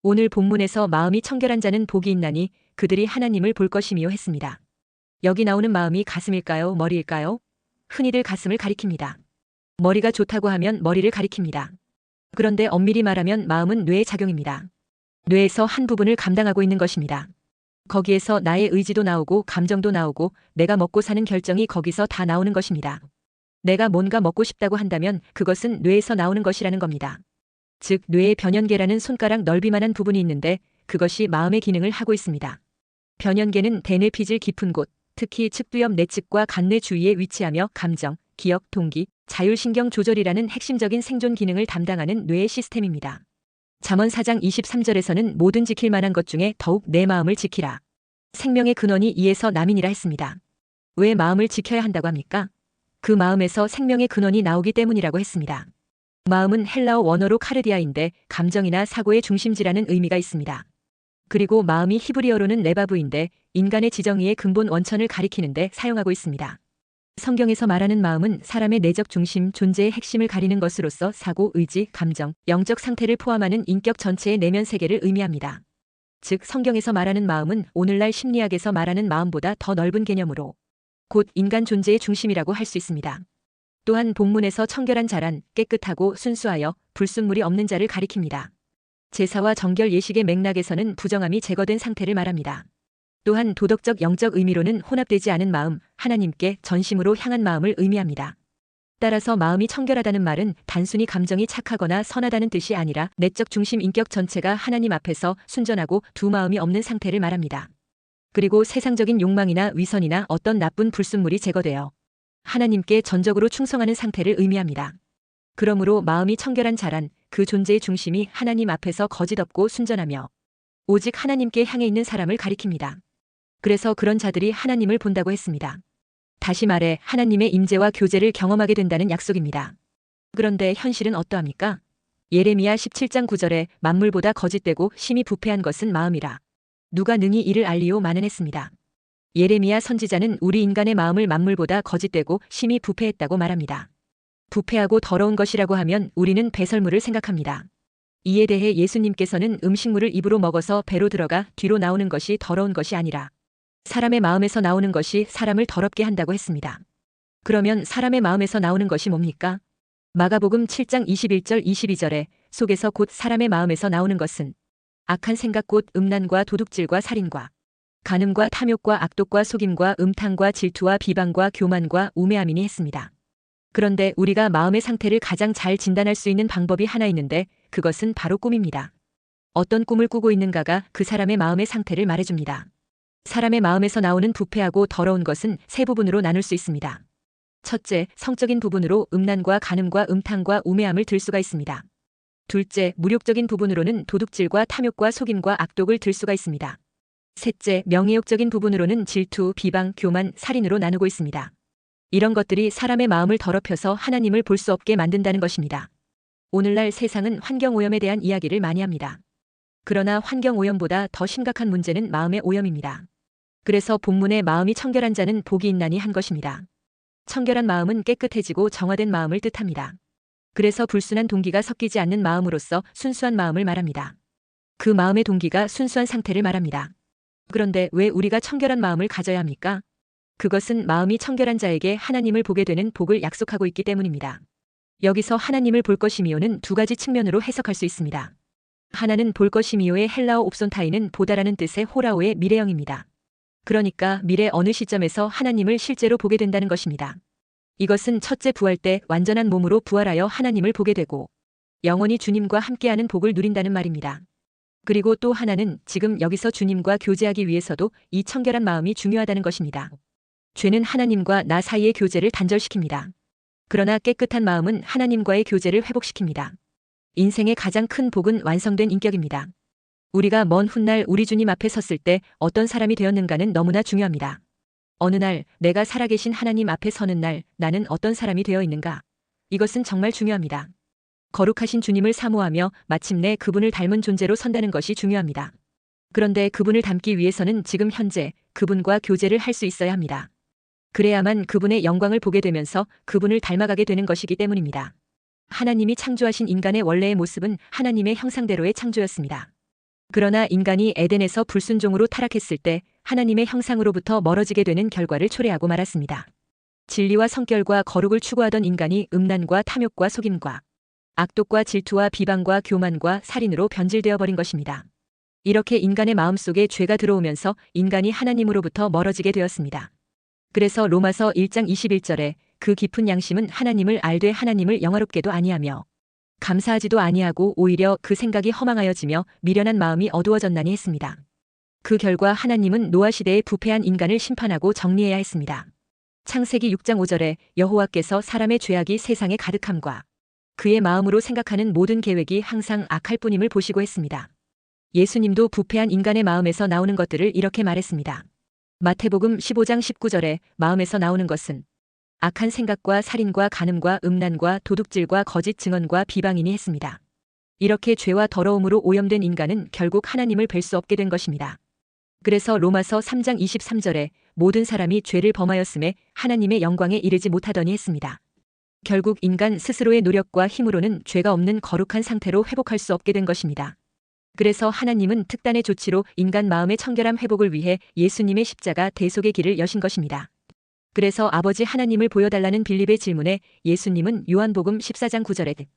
오늘 본문에서 마음이 청결한 자는 복이 있나니 그들이 하나님을 볼 것이미요 했습니다. 여기 나오는 마음이 가슴일까요? 머리일까요? 흔히들 가슴을 가리킵니다. 머리가 좋다고 하면 머리를 가리킵니다. 그런데 엄밀히 말하면 마음은 뇌의 작용입니다. 뇌에서 한 부분을 감당하고 있는 것입니다. 거기에서 나의 의지도 나오고 감정도 나오고 내가 먹고 사는 결정이 거기서 다 나오는 것입니다. 내가 뭔가 먹고 싶다고 한다면 그것은 뇌에서 나오는 것이라는 겁니다. 즉 뇌의 변연계라는 손가락 넓이만한 부분이 있는데 그것이 마음의 기능을 하고 있습니다. 변연계는 대뇌피질 깊은 곳, 특히 측두엽 내측과 간뇌 주위에 위치하며 감정, 기억, 동기, 자율신경 조절이라는 핵심적인 생존 기능을 담당하는 뇌의 시스템입니다. 잠언 4장 23절에서는 모든 지킬 만한 것 중에 더욱 내 마음을 지키라. 생명의 근원이 이에서 남이니라 했습니다. 왜 마음을 지켜야 한다고 합니까? 그 마음에서 생명의 근원이 나오기 때문이라고 했습니다. 마음은 헬라어 원어로 카르디아인데 감정이나 사고의 중심지라는 의미가 있습니다. 그리고 마음이 히브리어로는 레바브인데 인간의 지정의의 근본 원천을 가리키는데 사용하고 있습니다. 성경에서 말하는 마음은 사람의 내적 중심, 존재의 핵심을 가리는 것으로서 사고, 의지, 감정, 영적 상태를 포함하는 인격 전체의 내면 세계를 의미합니다. 즉 성경에서 말하는 마음은 오늘날 심리학에서 말하는 마음보다 더 넓은 개념으로 곧 인간 존재의 중심이라고 할 수 있습니다. 또한 본문에서 청결한 자란 깨끗하고 순수하여 불순물이 없는 자를 가리킵니다. 제사와 정결 예식의 맥락에서는 부정함이 제거된 상태를 말합니다. 또한 도덕적 영적 의미로는 혼합되지 않은 마음, 하나님께 전심으로 향한 마음을 의미합니다. 따라서 마음이 청결하다는 말은 단순히 감정이 착하거나 선하다는 뜻이 아니라 내적 중심 인격 전체가 하나님 앞에서 순전하고 두 마음이 없는 상태를 말합니다. 그리고 세상적인 욕망이나 위선이나 어떤 나쁜 불순물이 제거되어 하나님께 전적으로 충성하는 상태를 의미합니다. 그러므로 마음이 청결한 자란 그 존재의 중심이 하나님 앞에서 거짓 없고 순전하며 오직 하나님께 향해 있는 사람을 가리킵니다. 그래서 그런 자들이 하나님을 본다고 했습니다. 다시 말해 하나님의 임재와 교제를 경험하게 된다는 약속입니다. 그런데 현실은 어떠합니까? 예레미야 17장 9절에 만물보다 거짓되고 심히 부패한 것은 마음이라. 누가 능히 이를 알리요 만연했습니다. 예레미야 선지자는 우리 인간의 마음을 만물보다 거짓되고 심히 부패했다고 말합니다. 부패하고 더러운 것이라고 하면 우리는 배설물을 생각합니다. 이에 대해 예수님께서는 음식물을 입으로 먹어서 배로 들어가 뒤로 나오는 것이 더러운 것이 아니라 사람의 마음에서 나오는 것이 사람을 더럽게 한다고 했습니다. 그러면 사람의 마음에서 나오는 것이 뭡니까? 마가복음 7장 21절 22절에 속에서 곧 사람의 마음에서 나오는 것은 악한 생각 곧 음란과 도둑질과 살인과 간음과 탐욕과 악독과 속임과 음탕과 질투와 비방과 교만과 우매함이니 했습니다. 그런데 우리가 마음의 상태를 가장 잘 진단할 수 있는 방법이 하나 있는데 그것은 바로 꿈입니다. 어떤 꿈을 꾸고 있는가가 그 사람의 마음의 상태를 말해줍니다. 사람의 마음에서 나오는 부패하고 더러운 것은 세 부분으로 나눌 수 있습니다. 첫째, 성적인 부분으로 음란과 간음과 음탕과 우매함을 들 수가 있습니다. 둘째, 무력적인 부분으로는 도둑질과 탐욕과 속임과 악독을 들 수가 있습니다. 셋째, 명예욕적인 부분으로는 질투, 비방, 교만, 살인으로 나누고 있습니다. 이런 것들이 사람의 마음을 더럽혀서 하나님을 볼 수 없게 만든다는 것입니다. 오늘날 세상은 환경오염에 대한 이야기를 많이 합니다. 그러나 환경오염보다 더 심각한 문제는 마음의 오염입니다. 그래서 본문에 마음이 청결한 자는 복이 있나니 한 것입니다. 청결한 마음은 깨끗해지고 정화된 마음을 뜻합니다. 그래서 불순한 동기가 섞이지 않는 마음으로서 순수한 마음을 말합니다. 그 마음의 동기가 순수한 상태를 말합니다. 그런데 왜 우리가 청결한 마음을 가져야 합니까? 그것은 마음이 청결한 자에게 하나님을 보게 되는 복을 약속하고 있기 때문입니다. 여기서 하나님을 볼 것이미요는 두 가지 측면으로 해석할 수 있습니다. 하나는 볼 것이미요의 헬라어 옵손타이는 보다라는 뜻의 호라오의 미래형입니다. 그러니까 미래 어느 시점에서 하나님을 실제로 보게 된다는 것입니다. 이것은 첫째 부활 때 완전한 몸으로 부활하여 하나님을 보게 되고 영원히 주님과 함께하는 복을 누린다는 말입니다. 그리고 또 하나는 지금 여기서 주님과 교제하기 위해서도 이 청결한 마음이 중요하다는 것입니다. 죄는 하나님과 나 사이의 교제를 단절시킵니다. 그러나 깨끗한 마음은 하나님과의 교제를 회복시킵니다. 인생의 가장 큰 복은 완성된 인격입니다. 우리가 먼 훗날 우리 주님 앞에 섰을 때 어떤 사람이 되었는가는 너무나 중요합니다. 어느 날 내가 살아계신 하나님 앞에 서는 날 나는 어떤 사람이 되어 있는가? 이것은 정말 중요합니다. 거룩하신 주님을 사모하며 마침내 그분을 닮은 존재로 선다는 것이 중요합니다. 그런데 그분을 닮기 위해서는 지금 현재 그분과 교제를 할 수 있어야 합니다. 그래야만 그분의 영광을 보게 되면서 그분을 닮아가게 되는 것이기 때문입니다. 하나님이 창조하신 인간의 원래의 모습은 하나님의 형상대로의 창조였습니다. 그러나 인간이 에덴에서 불순종으로 타락했을 때 하나님의 형상으로부터 멀어지게 되는 결과를 초래하고 말았습니다. 진리와 성결과 거룩을 추구하던 인간이 음란과 탐욕과 속임과 악독과 질투와 비방과 교만과 살인으로 변질되어 버린 것입니다. 이렇게 인간의 마음속에 죄가 들어오면서 인간이 하나님으로부터 멀어지게 되었습니다. 그래서 로마서 1장 21절에 그 깊은 양심은 하나님을 알되 하나님을 영화롭게도 아니하며 감사하지도 아니하고 오히려 그 생각이 허망하여지며 미련한 마음이 어두워졌나니 했습니다. 그 결과 하나님은 노아 시대에 부패한 인간을 심판하고 정리해야 했습니다. 창세기 6장 5절에 여호와께서 사람의 죄악이 세상에 가득함과 그의 마음으로 생각하는 모든 계획이 항상 악할 뿐임을 보시고 했습니다. 예수님도 부패한 인간의 마음에서 나오는 것들을 이렇게 말했습니다. 마태복음 15장 19절에 마음에서 나오는 것은 악한 생각과 살인과 간음과 음란과 도둑질과 거짓 증언과 비방이니 했습니다. 이렇게 죄와 더러움으로 오염된 인간은 결국 하나님을 뵐 수 없게 된 것입니다. 그래서 로마서 3장 23절에 모든 사람이 죄를 범하였음에 하나님의 영광에 이르지 못하더니 했습니다. 결국 인간 스스로의 노력과 힘으로는 죄가 없는 거룩한 상태로 회복할 수 없게 된 것입니다. 그래서 하나님은 특단의 조치로 인간 마음의 청결함 회복을 위해 예수님의 십자가 대속의 길을 여신 것입니다. 그래서 아버지 하나님을 보여달라는 빌립의 질문에 예수님은 요한복음 14장 9절에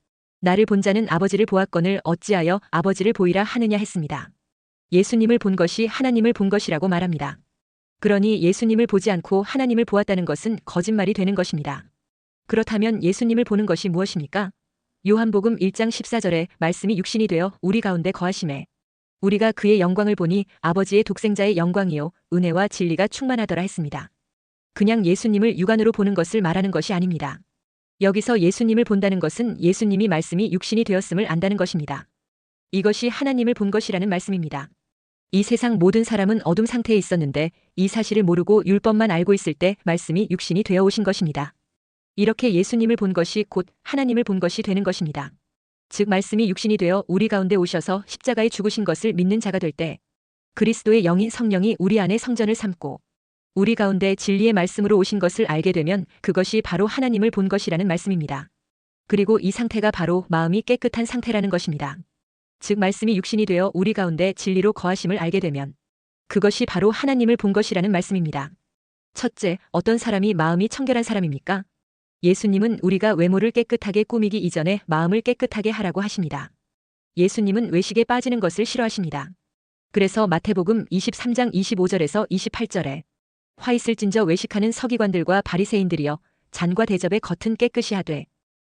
나를 본 자는 아버지를 보았거늘 어찌하여 아버지를 보이라 하느냐 했습니다. 예수님을 본 것이 하나님을 본 것이라고 말합니다. 그러니 예수님을 보지 않고 하나님을 보았다는 것은 거짓말이 되는 것입니다. 그렇다면 예수님을 보는 것이 무엇입니까? 요한복음 1장 14절에 말씀이 육신이 되어 우리 가운데 거하심에 우리가 그의 영광을 보니 아버지의 독생자의 영광이요 은혜와 진리가 충만하더라 했습니다. 그냥 예수님을 육안으로 보는 것을 말하는 것이 아닙니다. 여기서 예수님을 본다는 것은 예수님이 말씀이 육신이 되었음을 안다는 것입니다. 이것이 하나님을 본 것이라는 말씀입니다. 이 세상 모든 사람은 어둠 상태에 있었는데 이 사실을 모르고 율법만 알고 있을 때 말씀이 육신이 되어 오신 것입니다. 이렇게 예수님을 본 것이 곧 하나님을 본 것이 되는 것입니다. 즉 말씀이 육신이 되어 우리 가운데 오셔서 십자가에 죽으신 것을 믿는 자가 될 때 그리스도의 영인 성령이 우리 안에 성전을 삼고 우리 가운데 진리의 말씀으로 오신 것을 알게 되면 그것이 바로 하나님을 본 것이라는 말씀입니다. 그리고 이 상태가 바로 마음이 깨끗한 상태라는 것입니다. 즉 말씀이 육신이 되어 우리 가운데 진리로 거하심을 알게 되면 그것이 바로 하나님을 본 것이라는 말씀입니다. 첫째, 어떤 사람이 마음이 청결한 사람입니까? 예수님은 우리가 외모를 깨끗하게 꾸미기 이전에 마음을 깨끗하게 하라고 하십니다. 예수님은 외식에 빠지는 것을 싫어하십니다. 그래서 마태복음 23장 25절에서 28절에 화 있을진저 외식하는 서기관들과 바리새인들이여 잔과 대접의 겉은 깨끗이 하되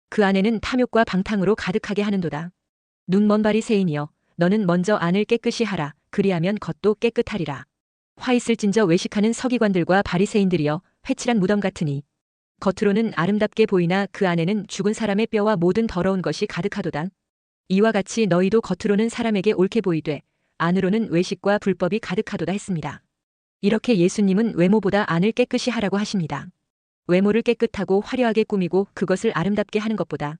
그 안에는 탐욕과 방탕으로 가득하게 하는도다. 눈먼 바리새인이여 너는 먼저 안을 깨끗이 하라. 그리하면 겉도 깨끗하리라. 화 있을진저 외식하는 서기관들과 바리새인들이여 회칠한 무덤 같으니 겉으로는 아름답게 보이나 그 안에는 죽은 사람의 뼈와 모든 더러운 것이 가득하도다. 이와 같이 너희도 겉으로는 사람에게 옳게 보이되 안으로는 외식과 불법이 가득하도다 했습니다. 이렇게 예수님은 외모보다 안을 깨끗이 하라고 하십니다. 외모를 깨끗하고 화려하게 꾸미고 그것을 아름답게 하는 것보다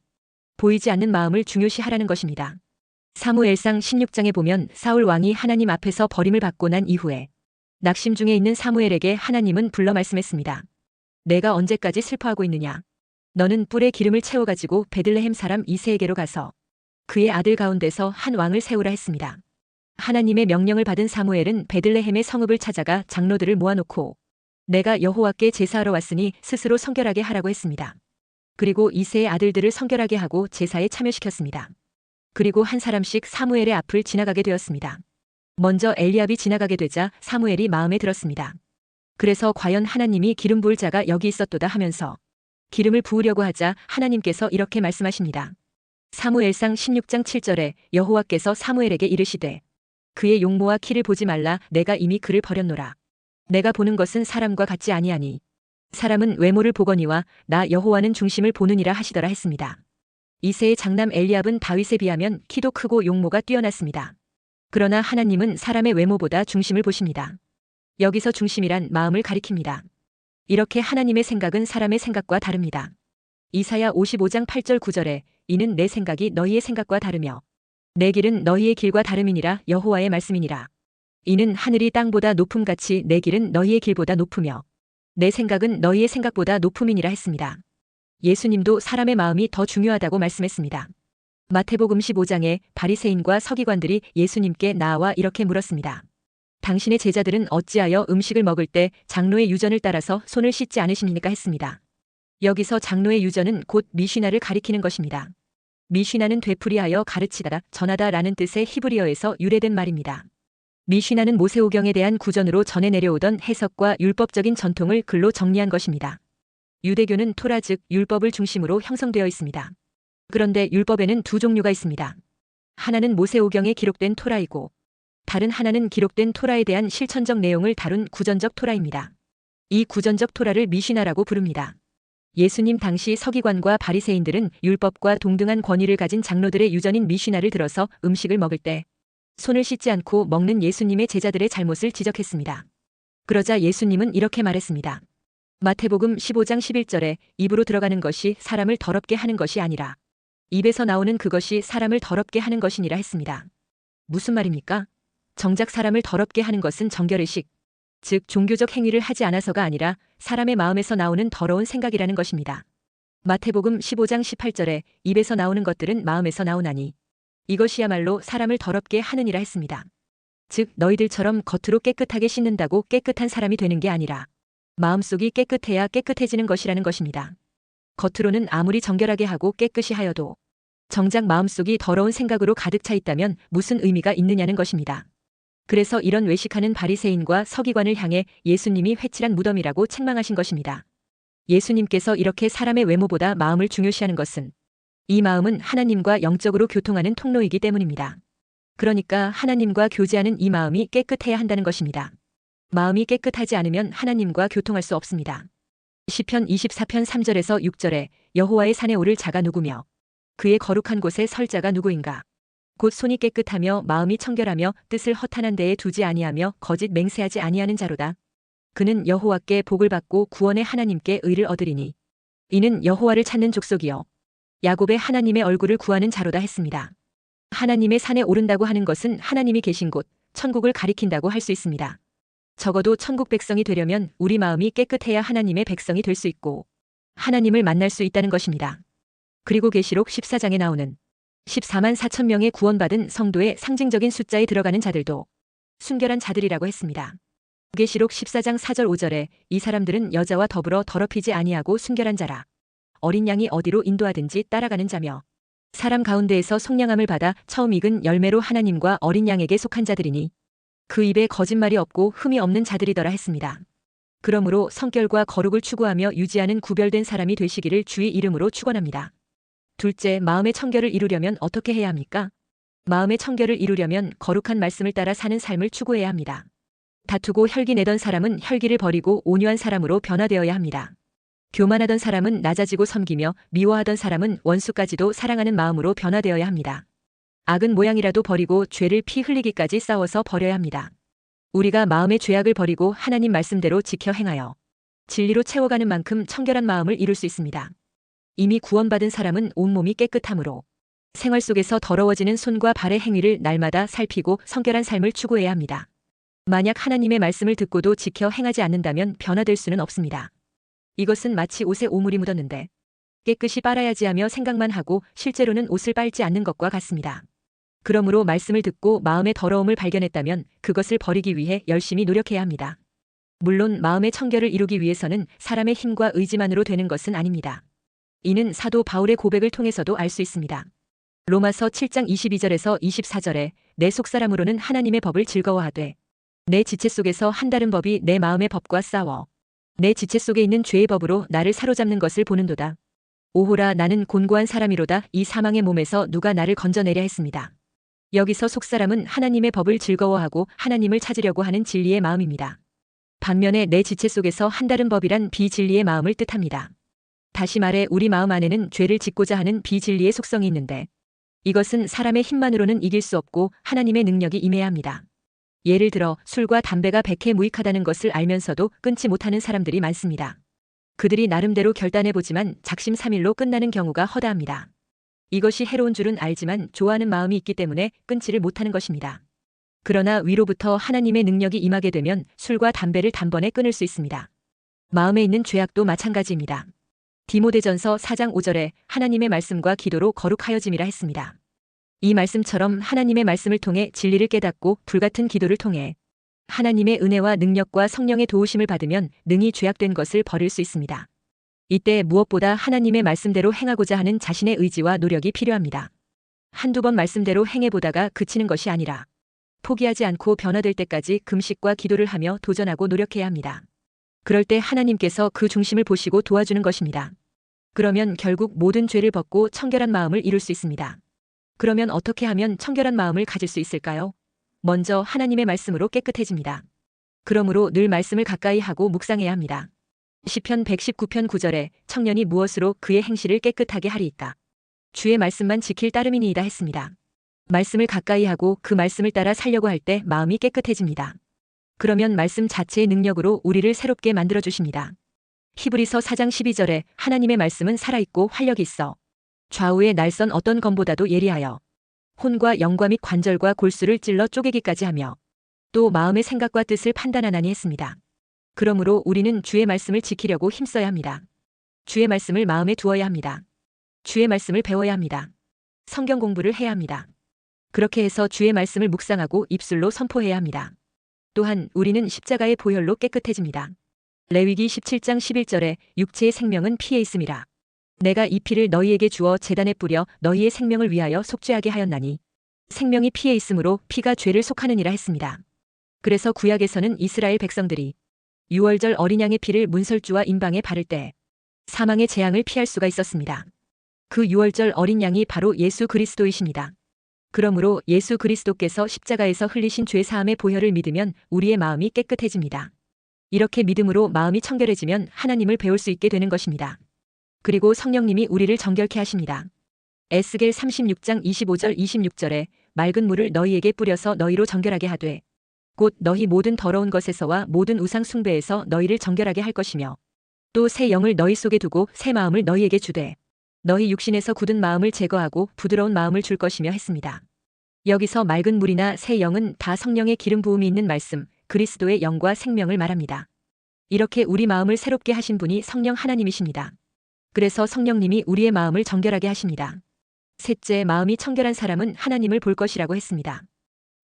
보이지 않는 마음을 중요시 하라는 것입니다. 사무엘상 16장에 보면 사울 왕이 하나님 앞에서 버림을 받고 난 이후에 낙심 중에 있는 사무엘에게 하나님은 불러 말씀했습니다. 내가 언제까지 슬퍼하고 있느냐? 너는 뿔에 기름을 채워가지고 베들레헴 사람 이새에게로 가서 그의 아들 가운데서 한 왕을 세우라 했습니다. 하나님의 명령을 받은 사무엘은 베들레헴의 성읍을 찾아가 장로들을 모아놓고 내가 여호와께 제사하러 왔으니 스스로 성결하게 하라고 했습니다. 그리고 이새의 아들들을 성결하게 하고 제사에 참여시켰습니다. 그리고 한 사람씩 사무엘의 앞을 지나가게 되었습니다. 먼저 엘리압이 지나가게 되자 사무엘이 마음에 들었습니다. 그래서 과연 하나님이 기름 부을 자가 여기 있었도다 하면서 기름을 부으려고 하자 하나님께서 이렇게 말씀하십니다. 사무엘상 16장 7절에 여호와께서 사무엘에게 이르시되 그의 용모와 키를 보지 말라. 내가 이미 그를 버렸노라. 내가 보는 것은 사람과 같지 아니하니 사람은 외모를 보거니와 나 여호와는 중심을 보느니라 하시더라 했습니다. 이새의 장남 엘리압은 다윗에 비하면 키도 크고 용모가 뛰어났습니다. 그러나 하나님은 사람의 외모보다 중심을 보십니다. 여기서 중심이란 마음을 가리킵니다. 이렇게 하나님의 생각은 사람의 생각과 다릅니다. 이사야 55장 8절 9절에 이는 내 생각이 너희의 생각과 다르며 내 길은 너희의 길과 다름이니라 여호와의 말씀이니라. 이는 하늘이 땅보다 높음같이 내 길은 너희의 길보다 높으며 내 생각은 너희의 생각보다 높음이니라 했습니다. 예수님도 사람의 마음이 더 중요하다고 말씀했습니다. 마태복음 15장에 바리새인과 서기관들이 예수님께 나와 이렇게 물었습니다. 당신의 제자들은 어찌하여 음식을 먹을 때 장로의 유전을 따라서 손을 씻지 않으십니까 했습니다. 여기서 장로의 유전은 곧 미쉬나를 가리키는 것입니다. 미쉬나는 되풀이하여 가르치다, 전하다 라는 뜻의 히브리어에서 유래된 말입니다. 미쉬나는 모세오경에 대한 구전으로 전해 내려오던 해석과 율법적인 전통을 글로 정리한 것입니다. 유대교는 토라 즉 율법을 중심으로 형성되어 있습니다. 그런데 율법에는 두 종류가 있습니다. 하나는 모세오경에 기록된 토라이고 다른 하나는 기록된 토라에 대한 실천적 내용을 다룬 구전적 토라입니다. 이 구전적 토라를 미쉬나라고 부릅니다. 예수님 당시 서기관과 바리새인들은 율법과 동등한 권위를 가진 장로들의 유전인 미쉬나를 들어서 음식을 먹을 때 손을 씻지 않고 먹는 예수님의 제자들의 잘못을 지적했습니다. 그러자 예수님은 이렇게 말했습니다. 마태복음 15장 11절에 입으로 들어가는 것이 사람을 더럽게 하는 것이 아니라 입에서 나오는 그것이 사람을 더럽게 하는 것이니라 했습니다. 무슨 말입니까? 정작 사람을 더럽게 하는 것은 정결의식, 즉 종교적 행위를 하지 않아서가 아니라 사람의 마음에서 나오는 더러운 생각이라는 것입니다. 마태복음 15장 18절에 입에서 나오는 것들은 마음에서 나오나니 이것이야말로 사람을 더럽게 하느니라 했습니다. 즉 너희들처럼 겉으로 깨끗하게 씻는다고 깨끗한 사람이 되는 게 아니라 마음속이 깨끗해야 깨끗해지는 것이라는 것입니다. 겉으로는 아무리 정결하게 하고 깨끗이 하여도 정작 마음속이 더러운 생각으로 가득 차 있다면 무슨 의미가 있느냐는 것입니다. 그래서 이런 외식하는 바리새인과 서기관을 향해 예수님이 회칠한 무덤이라고 책망하신 것입니다. 예수님께서 이렇게 사람의 외모보다 마음을 중요시하는 것은 이 마음은 하나님과 영적으로 교통하는 통로이기 때문입니다. 그러니까 하나님과 교제하는 이 마음이 깨끗해야 한다는 것입니다. 마음이 깨끗하지 않으면 하나님과 교통할 수 없습니다. 시편 24편 3절에서 6절에 여호와의 산에 오를 자가 누구며 그의 거룩한 곳에 설 자가 누구인가. 곧 손이 깨끗하며 마음이 청결하며 뜻을 허탄한 데에 두지 아니하며 거짓 맹세하지 아니하는 자로다. 그는 여호와께 복을 받고 구원의 하나님께 의를 얻으리니 이는 여호와를 찾는 족속이요 야곱의 하나님의 얼굴을 구하는 자로다 했습니다. 하나님의 산에 오른다고 하는 것은 하나님이 계신 곳, 천국을 가리킨다고 할 수 있습니다. 적어도 천국 백성이 되려면 우리 마음이 깨끗해야 하나님의 백성이 될 수 있고 하나님을 만날 수 있다는 것입니다. 그리고 계시록 14장에 나오는 14만 4천 명의 구원받은 성도의 상징적인 숫자에 들어가는 자들도 순결한 자들이라고 했습니다. 계시록 14장 4절 5절에 이 사람들은 여자와 더불어 더럽히지 아니하고 순결한 자라. 어린 양이 어디로 인도하든지 따라가는 자며 사람 가운데에서 속량함을 받아 처음 익은 열매로 하나님과 어린 양에게 속한 자들이니 그 입에 거짓말이 없고 흠이 없는 자들이더라 했습니다. 그러므로 성결과 거룩을 추구하며 유지하는 구별된 사람이 되시기를 주의 이름으로 축원합니다. 둘째, 마음의 청결을 이루려면 어떻게 해야 합니까? 마음의 청결을 이루려면 거룩한 말씀을 따라 사는 삶을 추구해야 합니다. 다투고 혈기 내던 사람은 혈기를 버리고 온유한 사람으로 변화되어야 합니다. 교만하던 사람은 낮아지고 섬기며 미워하던 사람은 원수까지도 사랑하는 마음으로 변화되어야 합니다. 악은 모양이라도 버리고 죄를 피 흘리기까지 싸워서 버려야 합니다. 우리가 마음의 죄악을 버리고 하나님 말씀대로 지켜 행하여 진리로 채워가는 만큼 청결한 마음을 이룰 수 있습니다. 이미 구원받은 사람은 온몸이 깨끗함으로 생활 속에서 더러워지는 손과 발의 행위를 날마다 살피고 성결한 삶을 추구해야 합니다. 만약 하나님의 말씀을 듣고도 지켜 행하지 않는다면 변화될 수는 없습니다. 이것은 마치 옷에 오물이 묻었는데 깨끗이 빨아야지 하며 생각만 하고 실제로는 옷을 빨지 않는 것과 같습니다. 그러므로 말씀을 듣고 마음의 더러움을 발견했다면 그것을 버리기 위해 열심히 노력해야 합니다. 물론 마음의 청결을 이루기 위해서는 사람의 힘과 의지만으로 되는 것은 아닙니다. 이는 사도 바울의 고백을 통해서도 알 수 있습니다. 로마서 7장 22절에서 24절에 내 속사람으로는 하나님의 법을 즐거워하되 내 지체 속에서 한 다른 법이 내 마음의 법과 싸워 내 지체 속에 있는 죄의 법으로 나를 사로잡는 것을 보는도다. 오호라 나는 곤고한 사람이로다. 이 사망의 몸에서 누가 나를 건져내랴 했습니다. 여기서 속사람은 하나님의 법을 즐거워하고 하나님을 찾으려고 하는 진리의 마음입니다. 반면에 내 지체 속에서 한 다른 법이란 비진리의 마음을 뜻합니다. 다시 말해 우리 마음 안에는 죄를 짓고자 하는 비진리의 속성이 있는데 이것은 사람의 힘만으로는 이길 수 없고 하나님의 능력이 임해야 합니다. 예를 들어 술과 담배가 백해 무익하다는 것을 알면서도 끊지 못하는 사람들이 많습니다. 그들이 나름대로 결단해보지만 작심삼일로 끝나는 경우가 허다합니다. 이것이 해로운 줄은 알지만 좋아하는 마음이 있기 때문에 끊지를 못하는 것입니다. 그러나 위로부터 하나님의 능력이 임하게 되면 술과 담배를 단번에 끊을 수 있습니다. 마음에 있는 죄악도 마찬가지입니다. 디모데전서 4장 5절에 하나님의 말씀과 기도로 거룩하여짐이라 했습니다. 이 말씀처럼 하나님의 말씀을 통해 진리를 깨닫고 불같은 기도를 통해 하나님의 은혜와 능력과 성령의 도우심을 받으면 능히 죄악된 것을 버릴 수 있습니다. 이때 무엇보다 하나님의 말씀대로 행하고자 하는 자신의 의지와 노력이 필요합니다. 한두 번 말씀대로 행해보다가 그치는 것이 아니라 포기하지 않고 변화될 때까지 금식과 기도를 하며 도전하고 노력해야 합니다. 그럴 때 하나님께서 그 중심을 보시고 도와주는 것입니다. 그러면 결국 모든 죄를 벗고 청결한 마음을 이룰 수 있습니다. 그러면 어떻게 하면 청결한 마음을 가질 수 있을까요? 먼저 하나님의 말씀으로 깨끗해집니다. 그러므로 늘 말씀을 가까이 하고 묵상해야 합니다. 시편 119편 9절에 청년이 무엇으로 그의 행실을 깨끗하게 하리이까? 주의 말씀만 지킬 따름이니이다 했습니다. 말씀을 가까이 하고 그 말씀을 따라 살려고 할 때 마음이 깨끗해집니다. 그러면 말씀 자체의 능력으로 우리를 새롭게 만들어 주십니다. 히브리서 4장 12절에 하나님의 말씀은 살아있고 활력이 있어 좌우의 날선 어떤 검보다도 예리하여 혼과 영과 및 관절과 골수를 찔러 쪼개기까지 하며 또 마음의 생각과 뜻을 판단하나니 했습니다. 그러므로 우리는 주의 말씀을 지키려고 힘써야 합니다. 주의 말씀을 마음에 두어야 합니다. 주의 말씀을 배워야 합니다. 성경 공부를 해야 합니다. 그렇게 해서 주의 말씀을 묵상하고 입술로 선포해야 합니다. 또한 우리는 십자가의 보혈로 깨끗해집니다. 레위기 17장 11절에 육체의 생명은 피에 있음이라. 내가 이 피를 너희에게 주어 제단에 뿌려 너희의 생명을 위하여 속죄하게 하였나니 생명이 피에 있으므로 피가 죄를 속하느니라 했습니다. 그래서 구약에서는 이스라엘 백성들이 유월절 어린 양의 피를 문설주와 임방에 바를 때 사망의 재앙을 피할 수가 있었습니다. 그 유월절 어린 양이 바로 예수 그리스도이십니다. 그러므로 예수 그리스도께서 십자가에서 흘리신 죄 사함의 보혈을 믿으면 우리의 마음이 깨끗해집니다. 이렇게 믿음으로 마음이 청결해지면 하나님을 배울 수 있게 되는 것입니다. 그리고 성령님이 우리를 정결케 하십니다. 에스겔 36장 25절 26절에 맑은 물을 너희에게 뿌려서 너희로 정결하게 하되 곧 너희 모든 더러운 것에서와 모든 우상 숭배에서 너희를 정결하게 할 것이며 또 새 영을 너희 속에 두고 새 마음을 너희에게 주되 너희 육신에서 굳은 마음을 제거하고 부드러운 마음을 줄 것이며 했습니다. 여기서 맑은 물이나 새 영은 다 성령의 기름 부음이 있는 말씀, 그리스도의 영과 생명을 말합니다. 이렇게 우리 마음을 새롭게 하신 분이 성령 하나님이십니다. 그래서 성령님이 우리의 마음을 정결하게 하십니다. 셋째, 마음이 청결한 사람은 하나님을 볼 것이라고 했습니다.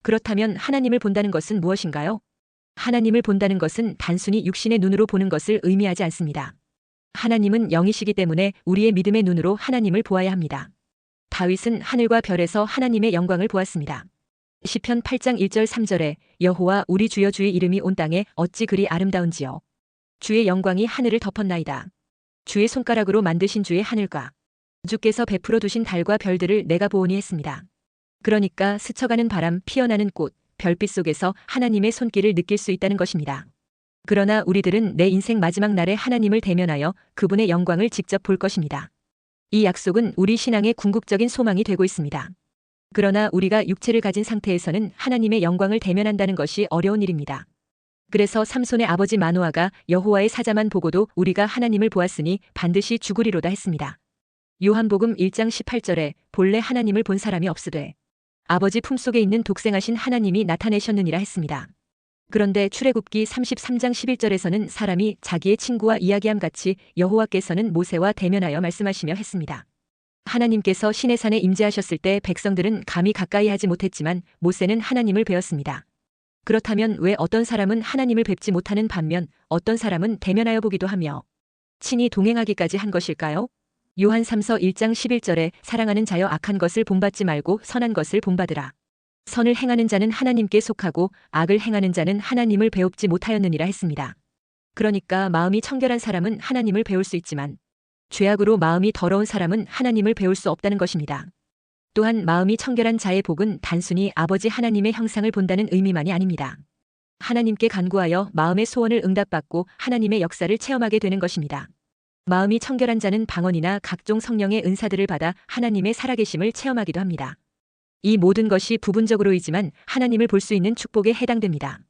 그렇다면 하나님을 본다는 것은 무엇인가요? 하나님을 본다는 것은 단순히 육신의 눈으로 보는 것을 의미하지 않습니다. 하나님은 영이시기 때문에 우리의 믿음의 눈으로 하나님을 보아야 합니다. 다윗은 하늘과 별에서 하나님의 영광을 보았습니다. 시편 8장 1절 3절에 여호와 우리 주여 주의 이름이 온 땅에 어찌 그리 아름다운지요. 주의 영광이 하늘을 덮었나이다. 주의 손가락으로 만드신 주의 하늘과 주께서 베풀어 두신 달과 별들을 내가 보오니 했습니다. 그러니까 스쳐가는 바람, 피어나는 꽃, 별빛 속에서 하나님의 손길을 느낄 수 있다는 것입니다. 그러나 우리들은 내 인생 마지막 날에 하나님을 대면하여 그분의 영광을 직접 볼 것입니다. 이 약속은 우리 신앙의 궁극적인 소망이 되고 있습니다. 그러나 우리가 육체를 가진 상태에서는 하나님의 영광을 대면한다는 것이 어려운 일입니다. 그래서 삼손의 아버지 마노아가 여호와의 사자만 보고도 우리가 하나님을 보았으니 반드시 죽으리로다 했습니다. 요한복음 1장 18절에 본래 하나님을 본 사람이 없으되 아버지 품속에 있는 독생하신 하나님이 나타내셨느니라 했습니다. 그런데 출애굽기 33장 11절에서는 사람이 자기의 친구와 이야기함 같이 여호와께서는 모세와 대면하여 말씀하시며 했습니다. 하나님께서 시내산에 임재하셨을 때 백성들은 감히 가까이 하지 못했지만 모세는 하나님을 배웠습니다. 그렇다면 왜 어떤 사람은 하나님을 뵙지 못하는 반면 어떤 사람은 대면하여 보기도 하며 친히 동행하기까지 한 것일까요? 요한 3서 1장 11절에 사랑하는 자여 악한 것을 본받지 말고 선한 것을 본받으라. 선을 행하는 자는 하나님께 속하고 악을 행하는 자는 하나님을 배웁지 못하였느니라 했습니다. 그러니까 마음이 청결한 사람은 하나님을 배울 수 있지만 죄악으로 마음이 더러운 사람은 하나님을 배울 수 없다는 것입니다. 또한 마음이 청결한 자의 복은 단순히 아버지 하나님의 형상을 본다는 의미만이 아닙니다. 하나님께 간구하여 마음의 소원을 응답받고 하나님의 역사를 체험하게 되는 것입니다. 마음이 청결한 자는 방언이나 각종 성령의 은사들을 받아 하나님의 살아계심을 체험하기도 합니다. 이 모든 것이 부분적으로이지만 하나님을 볼 수 있는 축복에 해당됩니다.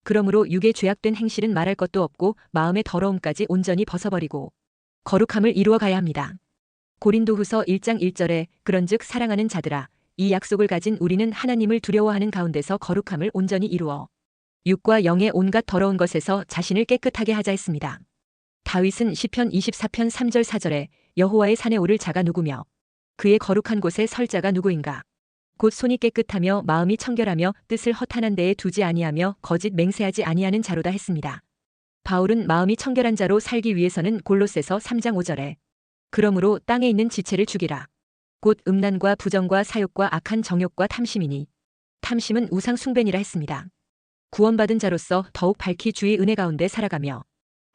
그러므로 육의 죄악된 행실은 말할 것도 없고 마음의 더러움까지 온전히 벗어버리고 거룩함을 이루어 가야 합니다. 고린도후서 1장 1절에 그런즉 사랑하는 자들아 이 약속을 가진 우리는 하나님을 두려워하는 가운데서 거룩함을 온전히 이루어 육과 영의 온갖 더러운 것에서 자신을 깨끗하게 하자 했습니다. 다윗은 시편 24편 3절 4절에 여호와의 산에 오를 자가 누구며 그의 거룩한 곳에 설 자가 누구인가. 곧 손이 깨끗하며 마음이 청결하며 뜻을 허탄한 데에 두지 아니하며 거짓 맹세하지 아니하는 자로다 했습니다. 바울은 마음이 청결한 자로 살기 위해서는 골로새서 3장 5절에 그러므로 땅에 있는 지체를 죽이라. 곧 음란과 부정과 사욕과 악한 정욕과 탐심이니 탐심은 우상 숭배니라 했습니다. 구원받은 자로서 더욱 밝히 주의 은혜 가운데 살아가며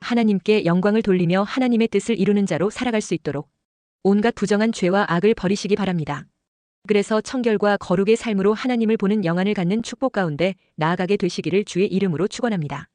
하나님께 영광을 돌리며 하나님의 뜻을 이루는 자로 살아갈 수 있도록 온갖 부정한 죄와 악을 버리시기 바랍니다. 그래서 청결과 거룩의 삶으로 하나님을 보는 영안을 갖는 축복 가운데 나아가게 되시기를 주의 이름으로 축원합니다.